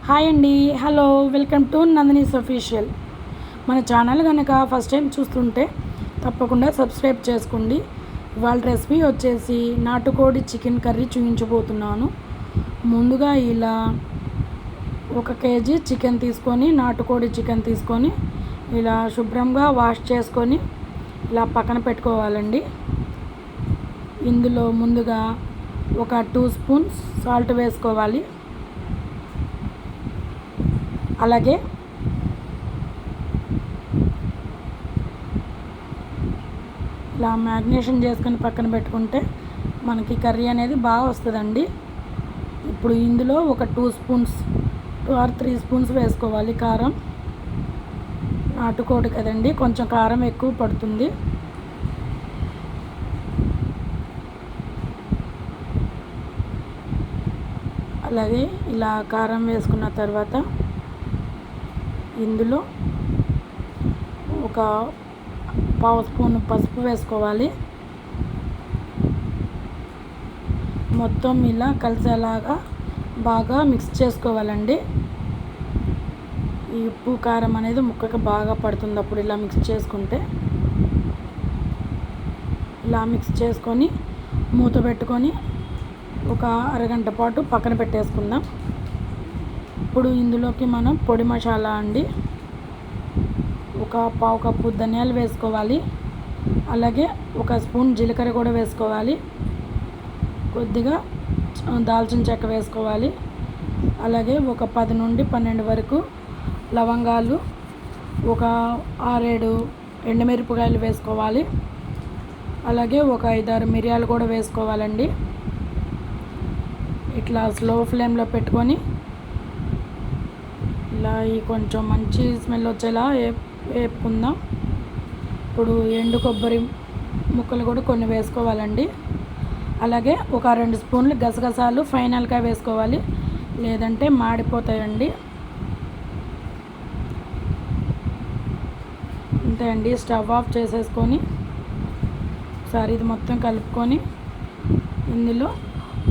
Hi అండి, hello, welcome to Nandini's official. మన channel కనుక ఫస్ట్ టైం చూస్తుంటే తప్పకుండా సబ్స్క్రైబ్ చేసుకోండి. ఇవాళ రెసిపీ వచ్చేసి నాటుకోడి చికెన్ కర్రీ చూపించబోతున్నాను. ముందుగా ఇలా 1 కేజీ చికెన్ తీసుకొని, నాటుకోడి చికెన్ తీసుకొని ఇలా శుభ్రంగా వాష్ చేసుకొని ఇలా పక్కన పెట్టుకోవాలండి. ఇందులో ముందుగా ఒక 2 స్పూన్స్ సాల్ట్ వేసుకోవాలి. అలాగే ఇలా మ్యాగ్నేషన్ చేసుకొని పక్కన పెట్టుకుంటే మనకి కర్రీ అనేది బాగా వస్తుందండి. ఇప్పుడు ఇందులో ఒక 2 స్పూన్స్ 2 or 3 స్పూన్స్ వేసుకోవాలి కారం. నాటుకోడి కదండి, కొంచెం కారం ఎక్కువ పడుతుంది. అలాగే ఇలా కారం వేసుకున్న తర్వాత ఇందులో ఒక 1/2 స్పూన్ పసుపు వేసుకోవాలి. మొత్తం ఇలా కలిసేలాగా బాగా మిక్స్ చేసుకోవాలండి. ఈ ఉప్పు కారం అనేది ముక్కకి బాగా పడుతుంది అప్పుడు ఇలా మిక్స్ చేసుకుంటే. ఇలా మిక్స్ చేసుకొని మూత పెట్టుకొని ఒక అరగంట పాటు పక్కన పెట్టేసుకుందాం. ఇప్పుడు ఇందులోకి మనం పొడి మసాలా అండి, ఒక 1/2 కప్పు ధనియాలు వేసుకోవాలి. అలాగే 1 స్పూన్ జీలకర్ర కూడా వేసుకోవాలి. కొద్దిగా దాల్చిన చెక్క వేసుకోవాలి. అలాగే ఒక 10 నుండి 12 వరకు లవంగాలు, ఒక 6-7 ఎండుమిరపకాయలు వేసుకోవాలి. అలాగే ఒక 5-6 మిరియాలు కూడా వేసుకోవాలండి. ఇట్లా స్లో ఫ్లేమ్లో పెట్టుకొని ఇలా కొంచెం మంచి స్మెల్ వచ్చేలా వేపుకుందాం. ఇప్పుడు ఎండు కొబ్బరి ముక్కలు కూడా కొన్ని వేసుకోవాలండి. అలాగే ఒక 2 స్పూన్లు గసగసాలు ఫైనల్గా వేసుకోవాలి, లేదంటే మాడిపోతాయండి. అంతే అండి, స్టవ్ ఆఫ్ చేసేసుకొని ఒకసారి ఇది మొత్తం కలుపుకొని ఇందులో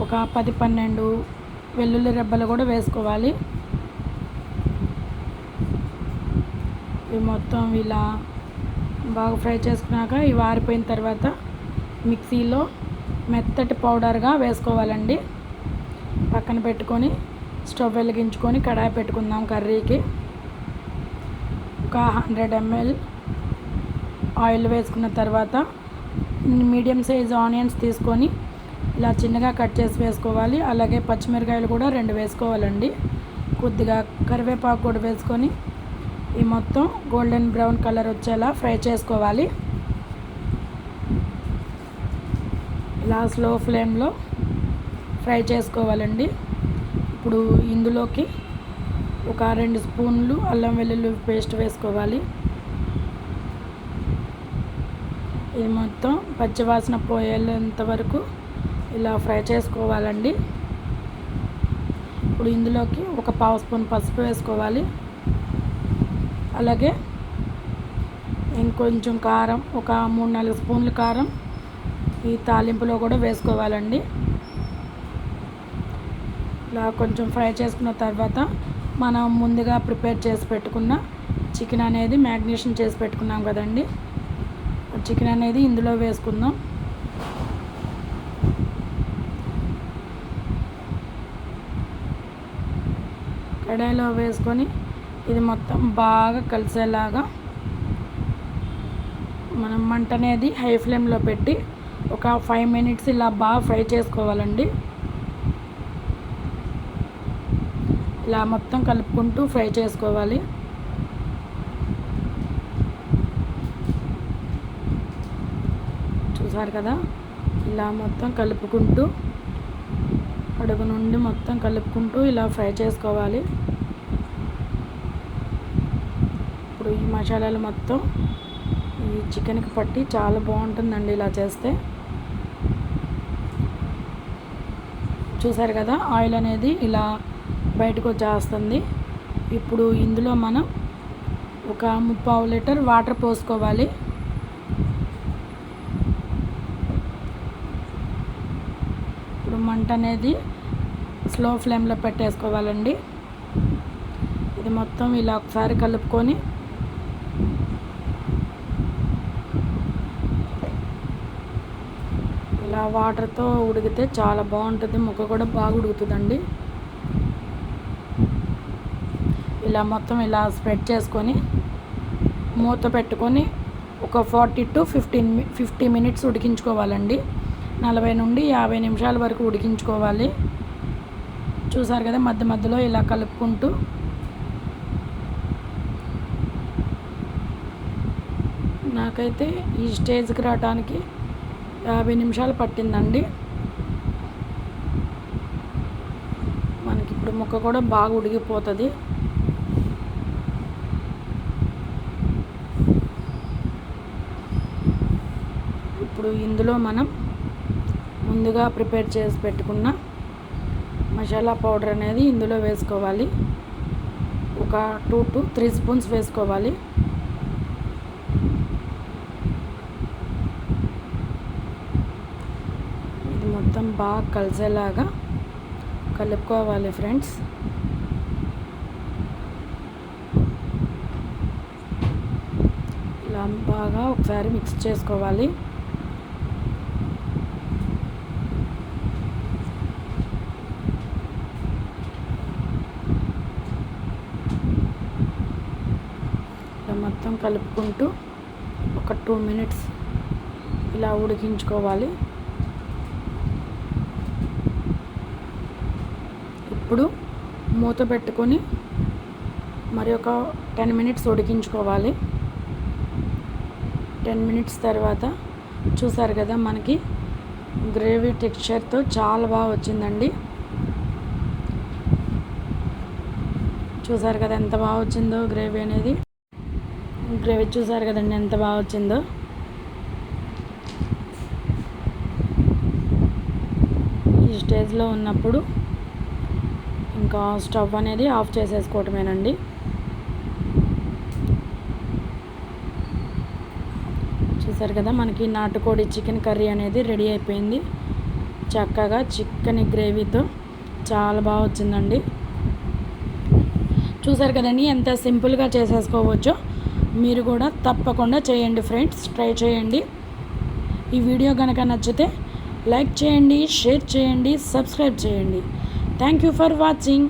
ఒక 10-12 వెల్లుల్లి రెబ్బలు కూడా వేసుకోవాలి. ఇవి మొత్తం ఇలా బాగా ఫ్రై చేసుకున్నాక ఇవి ఆరిపోయిన తర్వాత మిక్సీలో మెత్తటి పౌడర్గా వేసుకోవాలండి. పక్కన పెట్టుకొని స్టవ్ వెలిగించుకొని కడాయి పెట్టుకుందాం. కర్రీకి ఒక 100 ml ఆయిల్ వేసుకున్న తర్వాత మీడియం సైజ్ ఆనియన్స్ తీసుకొని ఇలా చిన్నగా కట్ చేసి వేసుకోవాలి. అలాగే పచ్చిమిరకాయలు కూడా 2 వేసుకోవాలండి. కొద్దిగా కరివేపాకు కూడా వేసుకొని ఈ మొత్తం గోల్డెన్ బ్రౌన్ కలర్ వచ్చేలా ఫ్రై చేసుకోవాలి. ఇలా స్లో ఫ్లేమ్లో ఫ్రై చేసుకోవాలండి. ఇప్పుడు ఇందులోకి ఒక 2 స్పూన్లు అల్లం వెల్లుల్లి పేస్ట్ వేసుకోవాలి. ఇది మొత్తం పచ్చివాసన పోయేంత వరకు ఇలా ఫ్రై చేసుకోవాలండి. ఇప్పుడు ఇందులోకి ఒక 1/2 స్పూన్ పసుపు వేసుకోవాలి. అలాగే ఇంకొంచెం కారం, ఒక 3-4 స్పూన్లు కారం ఈ తాలింపులో కూడా వేసుకోవాలండి. ఇలా కొంచెం ఫ్రై చేసుకున్న తర్వాత మనం ముందుగా ప్రిపేర్ చేసి పెట్టుకున్న చికెన్ అనేది మ్యాగ్నేషన్ చేసి పెట్టుకున్నాం కదండి, చికెన్ అనేది ఇందులో వేసుకుందాం. కడాయిలో వేసుకొని ఇది మొత్తం బాగా కలిసేలాగా మనం మంట అనేది హై ఫ్లేమ్లో పెట్టి ఒక 5 minutes ఇలా బాగా ఫ్రై చేసుకోవాలండి. ఇలా మొత్తం కలుపుకుంటూ ఫ్రై చేసుకోవాలి. చూసారు కదా, ఇలా మొత్తం కలుపుకుంటూ అడుగు నుండి మొత్తం కలుపుకుంటూ ఇలా ఫ్రై చేసుకోవాలి. ఇప్పుడు ఈ మసాలాలు మొత్తం ఈ చికెన్కి పట్టి చాలా బాగుంటుందండి ఇలా చేస్తే. చూసారు కదా, ఆయిల్ అనేది ఇలా బయటకు వచ్చేస్తుంది. ఇప్పుడు ఇందులో మనం ఒక 3/4 లీటర్ వాటర్ పోసుకోవాలి. ఇప్పుడు మంట అనేది స్లో ఫ్లేమ్లో పెట్టేసుకోవాలండి. ఇది మొత్తం ఇలా ఒకసారి కలుపుకొని ఇలా వాటర్తో ఉడికితే చాలా బాగుంటుంది, ముక్క కూడా బాగా ఉడుకుతుందండి. ఇలా మొత్తం ఇలా స్ప్రెడ్ చేసుకొని మూత పెట్టుకొని ఒక 40 to 50 మినిట్స్ ఉడికించుకోవాలండి. 40 నుండి 50 నిమిషాల వరకు ఉడికించుకోవాలి. చూసారు కదా, మధ్య మధ్యలో ఇలా కలుపుకుంటూ నాకైతే ఈ స్టేజ్కి రావడానికి 50 నిమిషాలు పట్టిందండి. మనకి ఇప్పుడు ముక్క కూడా బాగా ఉడికిపోతుంది. ఇప్పుడు ఇందులో మనం ముందుగా ప్రిపేర్ చేసి పెట్టుకున్న మసాలా పౌడర్ అనేది ఇందులో వేసుకోవాలి. ఒక 2 to 3 స్పూన్స్ వేసుకోవాలి. ఇది మొత్తం బాగా కలిసేలాగా కలుపుకోవాలి ఫ్రెండ్స్. ఇలా బాగా ఒకసారి మిక్స్ చేసుకోవాలి. మొత్తం కలుపుకుంటూ ఒక 2 మినిట్స్ ఇలా ఉడికించుకోవాలి. ఇప్పుడు మూత పెట్టుకొని మరి ఒక 10 మినిట్స్ ఉడికించుకోవాలి. 10 మినిట్స్ తర్వాత చూసారు కదా, మనకి గ్రేవీ టెక్స్చర్తో చాలా బాగా వచ్చిందండి. చూసారు కదా ఎంత బాగా వచ్చిందో గ్రేవీ అనేది. గ్రేవీ చూసారు కదండి ఎంత బాగా వచ్చిందో. ఈ స్టేజ్లో ఉన్నప్పుడు ఇంకా స్టవ్ అనేది ఆఫ్ చేసేసుకోవటమేనండి. చూసారు కదా, మనకి నాటుకోడి చికెన్ కర్రీ అనేది రెడీ అయిపోయింది. చక్కగా చికెన్ గ్రేవీతో చాలా బాగా వచ్చిందండి. చూసారు కదండి ఎంత సింపుల్గా చేసేసుకోవచ్చో. మీరు కూడా తప్పకుండా చేయండి ఫ్రెండ్స్, ట్రై చేయండి. ఈ వీడియో కనుక నచ్చితే లైక్ చేయండి, షేర్ చేయండి, సబ్స్క్రైబ్ చేయండి. Thank you for watching.